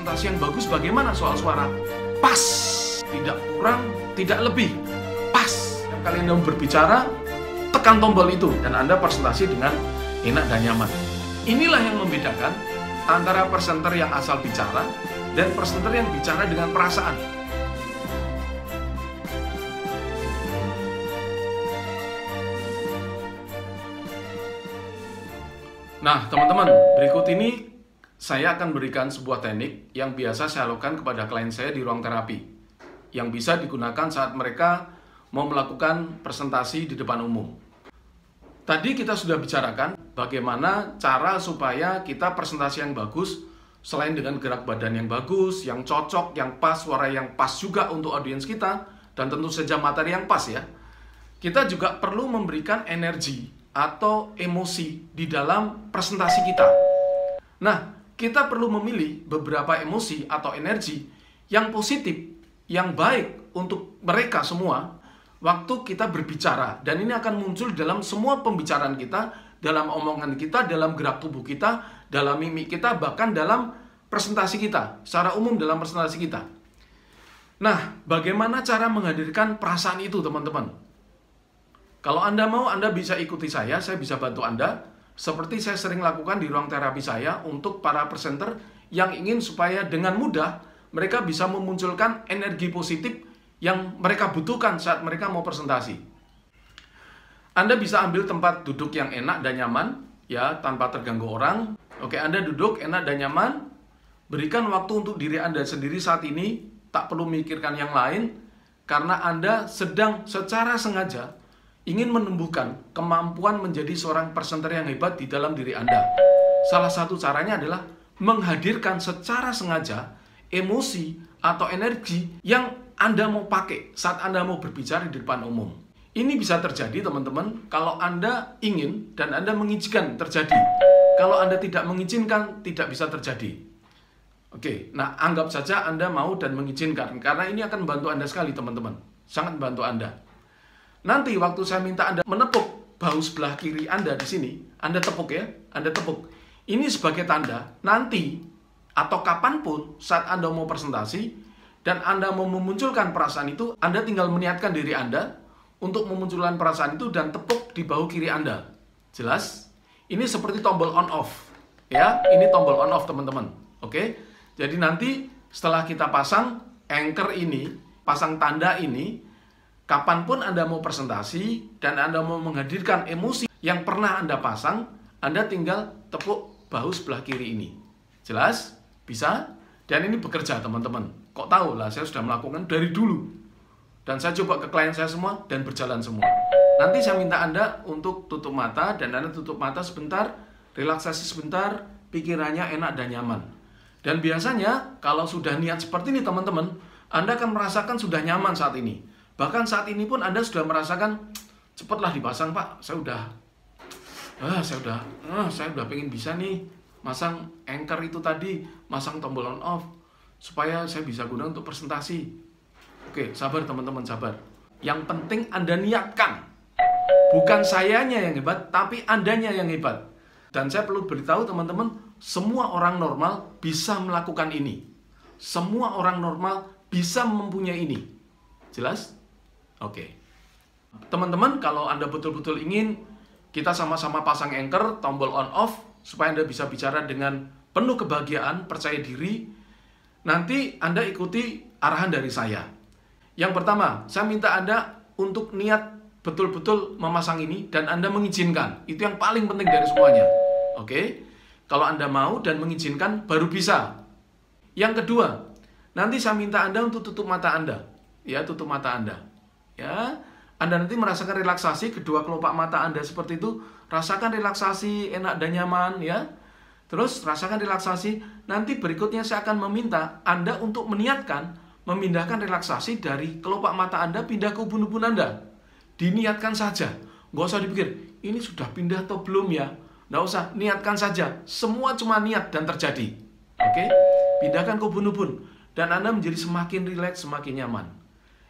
presentasi yang bagus bagaimana soal suara? Pas, tidak kurang, tidak lebih, pas. Yang kalian mau berbicara, tekan tombol itu dan Anda presentasi dengan enak dan nyaman. Inilah yang membedakan antara presenter yang asal bicara dan presenter yang bicara dengan perasaan. Nah, teman-teman, berikut ini saya akan berikan sebuah teknik yang biasa saya lakukan kepada klien saya di ruang terapi, yang bisa digunakan saat mereka mau melakukan presentasi di depan umum. Tadi kita sudah bicarakan bagaimana cara supaya kita presentasi yang bagus, selain dengan gerak badan yang bagus, yang cocok, yang pas, suara yang pas juga untuk audiens kita, dan tentu saja materi yang pas ya. Kita juga perlu memberikan energi atau emosi di dalam presentasi kita. Nah, kita perlu memilih beberapa emosi atau energi yang positif, yang baik untuk mereka semua waktu kita berbicara. Dan ini akan muncul dalam semua pembicaraan kita, dalam omongan kita, dalam gerak tubuh kita, dalam mimik kita, bahkan dalam presentasi kita, secara umum dalam presentasi kita. Nah, bagaimana cara menghadirkan perasaan itu, teman-teman? Kalau Anda mau, Anda bisa ikuti saya bisa bantu Anda. Seperti saya sering lakukan di ruang terapi saya untuk para presenter yang ingin supaya dengan mudah mereka bisa memunculkan energi positif yang mereka butuhkan saat mereka mau presentasi. Anda bisa ambil tempat duduk yang enak dan nyaman, ya, tanpa terganggu orang. Oke, Anda duduk enak dan nyaman. Berikan waktu untuk diri Anda sendiri saat ini, tak perlu memikirkan yang lain, karena Anda sedang secara sengaja ingin menumbuhkan kemampuan menjadi seorang presenter yang hebat di dalam diri Anda. Salah satu caranya adalah menghadirkan secara sengaja emosi atau energi yang Anda mau pakai saat Anda mau berbicara di depan umum. Ini bisa terjadi, teman-teman, kalau Anda ingin dan Anda mengizinkan terjadi. Kalau Anda tidak mengizinkan, tidak bisa terjadi. Oke, nah anggap saja Anda mau dan mengizinkan, karena ini akan membantu Anda sekali, teman-teman. Sangat membantu Anda. Nanti waktu saya minta Anda menepuk bahu sebelah kiri Anda di sini, Anda tepuk ya, Anda tepuk. Ini sebagai tanda nanti atau kapanpun saat Anda mau presentasi dan Anda mau memunculkan perasaan itu, Anda tinggal meniatkan diri Anda untuk memunculkan perasaan itu dan tepuk di bahu kiri Anda. Jelas? Ini seperti tombol on off. Ya, ini tombol on off, teman-teman. Oke? Jadi nanti setelah kita pasang anchor ini, pasang tanda ini, kapanpun Anda mau presentasi dan Anda mau menghadirkan emosi yang pernah Anda pasang, Anda tinggal tepuk bahu sebelah kiri ini. Jelas? Bisa? Dan ini bekerja, teman-teman. Kok tahu lah, saya sudah melakukan dari dulu. Dan saya coba ke klien saya semua dan berjalan semua. Nanti saya minta Anda untuk tutup mata dan Anda tutup mata sebentar, relaksasi sebentar, pikirannya enak dan nyaman. Dan biasanya kalau sudah niat seperti ini, teman-teman, Anda akan merasakan sudah nyaman saat ini. Bahkan saat ini pun Anda sudah merasakan, cepatlah dipasang Pak, saya udah pengen bisa nih masang anchor itu tadi, masang tombol on off, supaya saya bisa guna untuk presentasi. Oke, sabar teman-teman, sabar. Yang penting Anda niatkan, bukan sayanya yang hebat, tapi Andanya yang hebat. Dan saya perlu beritahu teman-teman, semua orang normal bisa melakukan ini. Semua orang normal bisa mempunyai ini. Jelas? Oke. Teman-teman, kalau Anda betul-betul ingin kita sama-sama pasang anchor, tombol on off, supaya Anda bisa bicara dengan penuh kebahagiaan, percaya diri, nanti Anda ikuti arahan dari saya. Yang pertama, saya minta Anda untuk niat betul-betul memasang ini dan Anda mengizinkan. Itu yang paling penting dari semuanya. Oke? Kalau Anda mau dan mengizinkan, baru bisa. Yang kedua, nanti saya minta Anda untuk tutup mata Anda. Ya, tutup mata Anda. Ya, Anda nanti merasakan relaksasi kedua kelopak mata Anda seperti itu, rasakan relaksasi enak dan nyaman ya. Terus rasakan relaksasi. Nanti berikutnya saya akan meminta Anda untuk meniatkan memindahkan relaksasi dari kelopak mata Anda pindah ke ubun-ubun Anda. Diniatkan saja, nggak usah dipikir ini sudah pindah atau belum ya. Nggak usah, niatkan saja. Semua cuma niat dan terjadi. Oke? Pindahkan ke ubun-ubun dan Anda menjadi semakin rileks, semakin nyaman.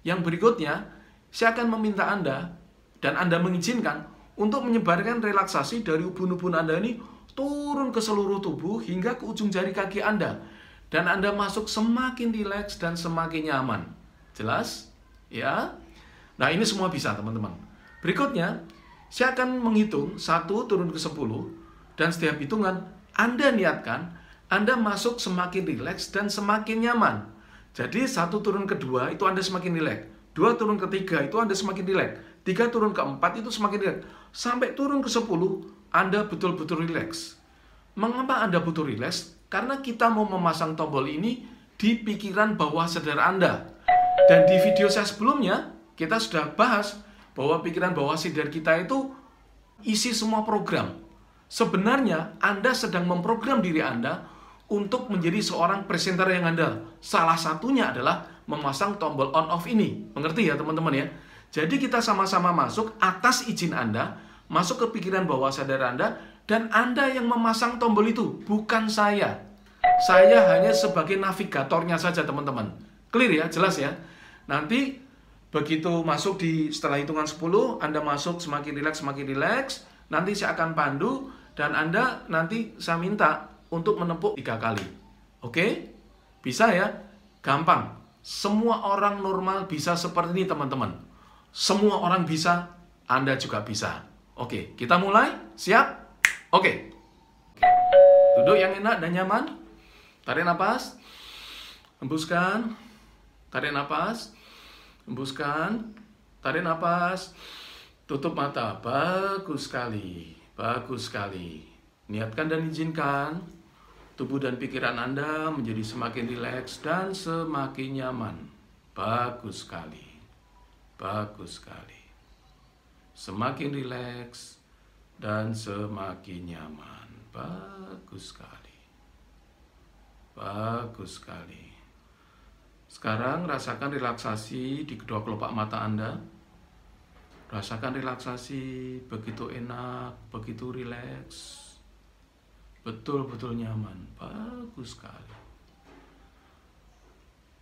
Yang berikutnya, saya akan meminta Anda dan Anda mengizinkan untuk menyebarkan relaksasi dari ubun-ubun Anda ini turun ke seluruh tubuh hingga ke ujung jari kaki Anda. dan Anda masuk semakin rileks dan semakin nyaman. Jelas? Ya. Nah, ini semua bisa, teman-teman. Berikutnya, saya akan menghitung 1 turun ke 10, dan setiap hitungan Anda niatkan, Anda masuk semakin rileks dan semakin nyaman. Jadi 1 turun ke 2 itu Anda semakin rileks, 2 turun ke 3 itu Anda semakin rileks, 3 turun ke 4 itu semakin rileks, sampai turun ke 10 Anda betul-betul rileks. Mengapa Anda butuh rileks? Karena kita mau memasang tombol ini di pikiran bawah sadar Anda. Dan di video saya sebelumnya, kita sudah bahas bahwa pikiran bawah sadar kita itu isi semua program. Sebenarnya Anda sedang memprogram diri Anda untuk menjadi seorang presenter yang andal. Salah satunya adalah memasang tombol on off ini. Mengerti ya teman-teman ya? Jadi kita sama-sama masuk atas izin Anda, masuk ke pikiran bawah sadar Anda, dan Anda yang memasang tombol itu, bukan saya. Saya hanya sebagai navigatornya saja, teman-teman. Clear ya? Jelas ya? Nanti begitu masuk setelah hitungan 10, Anda masuk semakin rileks. Nanti saya akan pandu, dan Anda nanti saya minta untuk menempuh 3 kali. Oke? Bisa ya? Gampang. Semua orang normal bisa seperti ini, teman-teman. Semua orang bisa, Anda juga bisa. Oke, kita mulai? Siap? Oke. Duduk yang enak dan nyaman. Tarik nafas. Hembuskan. Tarik nafas. Hembuskan. Tarik nafas. Tutup mata. Bagus sekali. Bagus sekali. Niatkan dan izinkan tubuh dan pikiran Anda menjadi semakin rileks dan semakin nyaman. Bagus sekali. Bagus sekali. Semakin rileks dan semakin nyaman. Bagus sekali. Bagus sekali. Sekarang rasakan relaksasi di kedua kelopak mata Anda. Rasakan relaksasi begitu enak, begitu rileks. Betul-betul nyaman. Bagus sekali.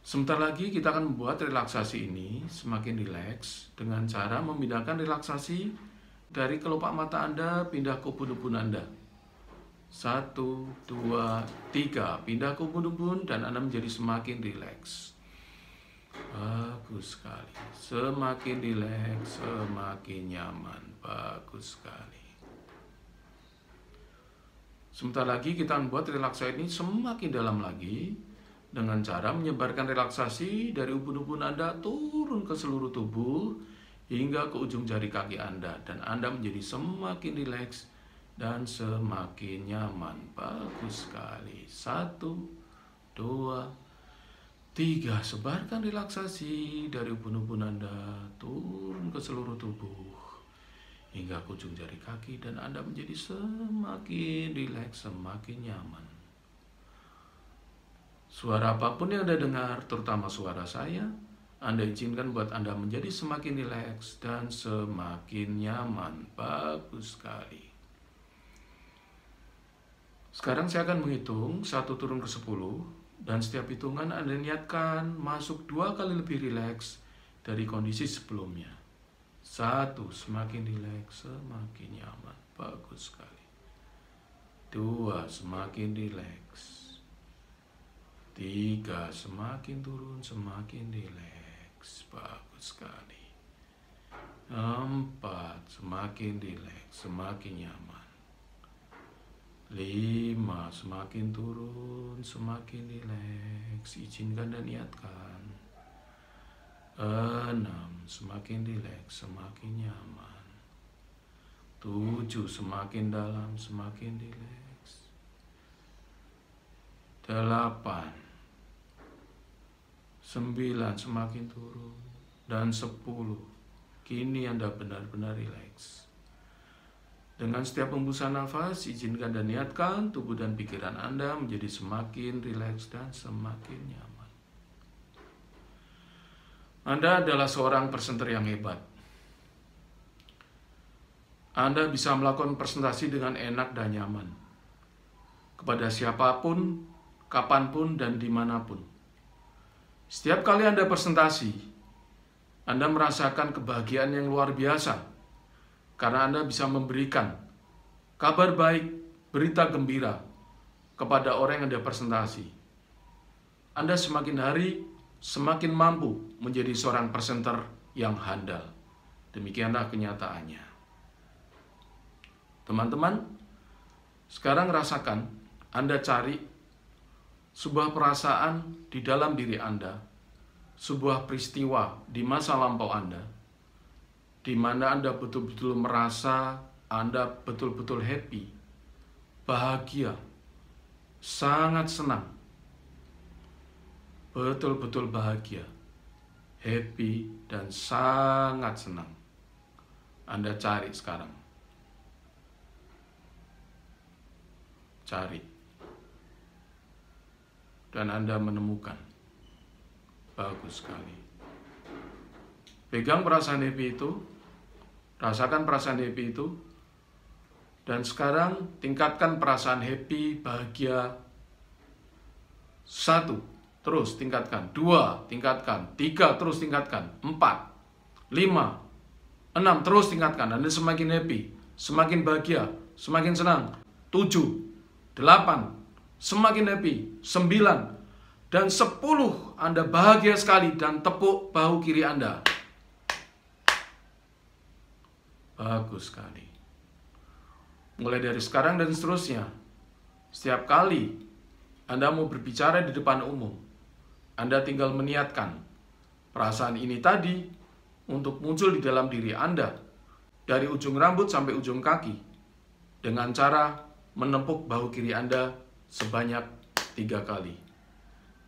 Sebentar lagi kita akan membuat relaksasi ini semakin rileks dengan cara memindahkan relaksasi dari kelopak mata Anda pindah ke ubun-ubun Anda. 1, 2, 3. Pindah ke ubun-ubun dan Anda menjadi semakin rileks. Bagus sekali. Semakin rileks, semakin nyaman. Bagus sekali. Sebentar lagi kita membuat relaksasi ini semakin dalam lagi dengan cara menyebarkan relaksasi dari ubun-ubun Anda turun ke seluruh tubuh hingga ke ujung jari kaki Anda, dan Anda menjadi semakin rileks dan semakin nyaman. Bagus sekali. 1, 2, 3. Sebarkan relaksasi dari ubun-ubun Anda turun ke seluruh tubuh hingga ke ujung jari kaki, dan Anda menjadi semakin rileks, semakin nyaman. Suara apapun yang Anda dengar, terutama suara saya, Anda izinkan buat Anda menjadi semakin rileks dan semakin nyaman. Bagus sekali. Sekarang saya akan menghitung 1 turun ke 10, dan setiap hitungan Anda niatkan masuk 2 kali lebih rileks dari kondisi sebelumnya. 1, semakin rileks, semakin nyaman. Bagus sekali. 2, semakin rileks. 3, semakin turun, semakin rileks. Bagus sekali. 4, semakin rileks, semakin nyaman. 5, semakin turun, semakin rileks. Izinkan dan niatkan. 6, semakin rileks, semakin nyaman. 7, semakin dalam, semakin rileks. 8, 9, semakin turun. Dan 10, kini Anda benar-benar rileks. Dengan setiap hembusan nafas, izinkan dan niatkan tubuh dan pikiran Anda menjadi semakin rileks dan semakin nyaman. Anda adalah seorang presenter yang hebat. Anda bisa melakukan presentasi dengan enak dan nyaman kepada siapapun, kapanpun, dan dimanapun. Setiap kali Anda presentasi, Anda merasakan kebahagiaan yang luar biasa karena Anda bisa memberikan kabar baik, berita gembira kepada orang yang Anda presentasi. Anda semakin hari semakin mampu menjadi seorang presenter yang handal. Demikianlah kenyataannya. Teman-teman, sekarang rasakan, Anda cari sebuah perasaan di dalam diri Anda, sebuah peristiwa di masa lampau Anda, di mana Anda betul-betul merasa Anda betul-betul happy, bahagia, sangat senang, betul-betul bahagia, happy, dan sangat senang. Anda cari sekarang. Cari. Dan Anda menemukan. Bagus sekali. Pegang perasaan happy itu. Rasakan perasaan happy itu. Dan sekarang tingkatkan perasaan happy, bahagia. 1, terus tingkatkan. 2, tingkatkan. 3, terus tingkatkan. 4, 5, 6, terus tingkatkan. Anda semakin happy, semakin bahagia, semakin senang. 7, 8, semakin happy. 9, dan 10, Anda bahagia sekali dan tepuk bahu kiri Anda. Bagus sekali. Mulai dari sekarang dan seterusnya, setiap kali Anda mau berbicara di depan umum, Anda tinggal meniatkan perasaan ini tadi untuk muncul di dalam diri Anda, dari ujung rambut sampai ujung kaki, dengan cara menepuk bahu kiri Anda sebanyak 3 kali.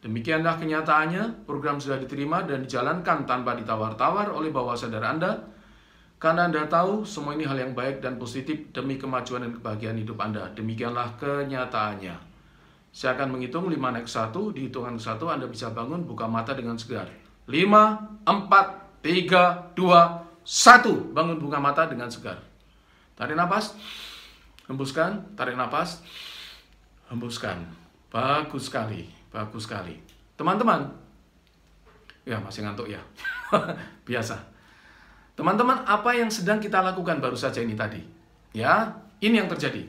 Demikianlah kenyataannya, program sudah diterima dan dijalankan tanpa ditawar-tawar oleh bawah sadar Anda, karena Anda tahu semua ini hal yang baik dan positif demi kemajuan dan kebahagiaan hidup Anda. Demikianlah kenyataannya. Saya akan menghitung 5 naik 1, di hitungan 1 Anda bisa bangun, buka mata dengan segar. 5, 4, 3, 2, 1. Bangun, buka mata dengan segar. Tarik nafas, hembuskan, tarik nafas, hembuskan. Bagus sekali, bagus sekali. Teman-teman, ya masih ngantuk ya, biasa. Teman-teman, apa yang sedang kita lakukan baru saja ini tadi? Ya, ini yang terjadi.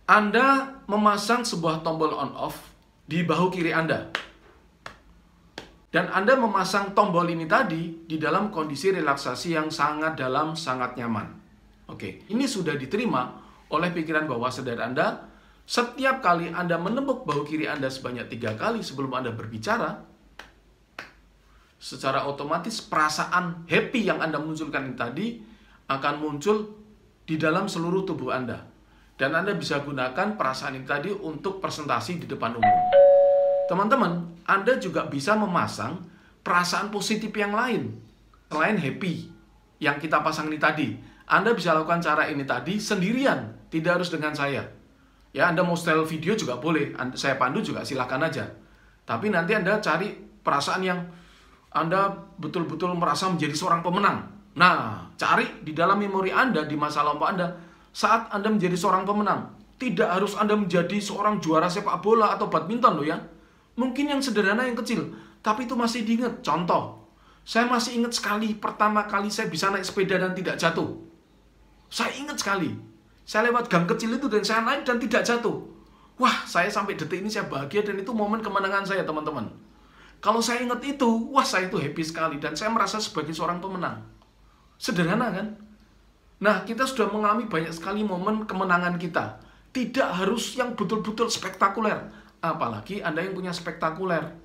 Anda memasang sebuah tombol on-off di bahu kiri Anda. Dan Anda memasang tombol ini tadi di dalam kondisi relaksasi yang sangat dalam, sangat nyaman. Oke, ini sudah diterima oleh pikiran bawah sadar Anda. Setiap kali Anda menepuk bahu kiri Anda sebanyak 3 kali sebelum Anda berbicara, secara otomatis perasaan happy yang Anda munculkan ini tadi akan muncul di dalam seluruh tubuh Anda. Dan Anda bisa gunakan perasaan ini tadi untuk presentasi di depan umum. Teman-teman, Anda juga bisa memasang perasaan positif yang lain. Selain happy yang kita pasang ini tadi, Anda bisa lakukan cara ini tadi sendirian, tidak harus dengan saya. Ya, Anda mau setel video juga boleh, saya pandu juga silakan aja. Tapi nanti Anda cari perasaan yang Anda betul-betul merasa menjadi seorang pemenang. Nah, cari di dalam memori Anda, di masa lampau Anda, saat Anda menjadi seorang pemenang. Tidak harus Anda menjadi seorang juara sepak bola atau badminton loh ya. Mungkin yang sederhana, yang kecil, tapi itu masih diingat. Contoh, saya masih ingat sekali pertama kali saya bisa naik sepeda dan tidak jatuh. Saya ingat sekali. Saya lewat gang kecil itu dan saya naik dan tidak jatuh. Wah, saya sampai detik ini saya bahagia dan itu momen kemenangan saya, teman-teman. Kalau saya ingat itu, wah saya itu happy sekali dan saya merasa sebagai seorang pemenang. Sederhana kan? Nah, kita sudah mengalami banyak sekali momen kemenangan kita. Tidak harus yang betul-betul spektakuler. Apalagi Anda yang punya spektakuler.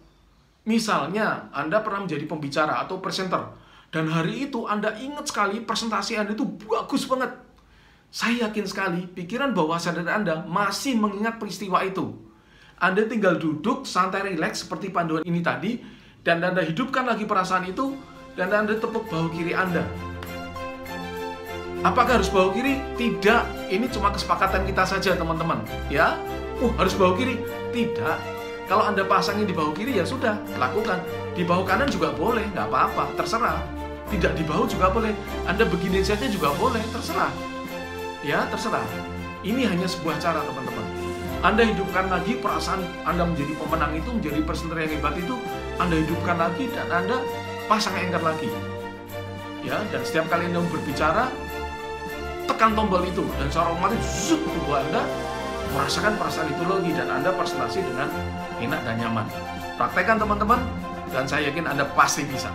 Misalnya, Anda pernah menjadi pembicara atau presenter. Dan hari itu Anda ingat sekali presentasi Anda itu bagus banget. Saya yakin sekali pikiran bawah sadar Anda masih mengingat peristiwa itu. Anda tinggal duduk, santai, rileks seperti panduan ini tadi, dan Anda hidupkan lagi perasaan itu, dan Anda tepuk bahu kiri Anda. Apakah harus bahu kiri? Tidak. Ini cuma kesepakatan kita saja, teman-teman. Ya, harus bahu kiri? Tidak. Kalau Anda pasangin di bahu kiri, ya sudah, lakukan. Di bahu kanan juga boleh, nggak apa-apa, terserah. Tidak di bahu juga boleh. Anda begini saja juga boleh, terserah. Ya, terserah. Ini hanya sebuah cara, teman-teman. Anda hidupkan lagi perasaan Anda menjadi pemenang itu, menjadi presenter yang hebat itu, Anda hidupkan lagi dan Anda pasang anchor lagi. Ya, dan setiap kali Anda berbicara, tekan tombol itu dan secara otomatis tubuh Anda merasakan perasaan itu lagi dan Anda presentasi dengan enak dan nyaman. Praktekkan teman-teman, dan saya yakin Anda pasti bisa.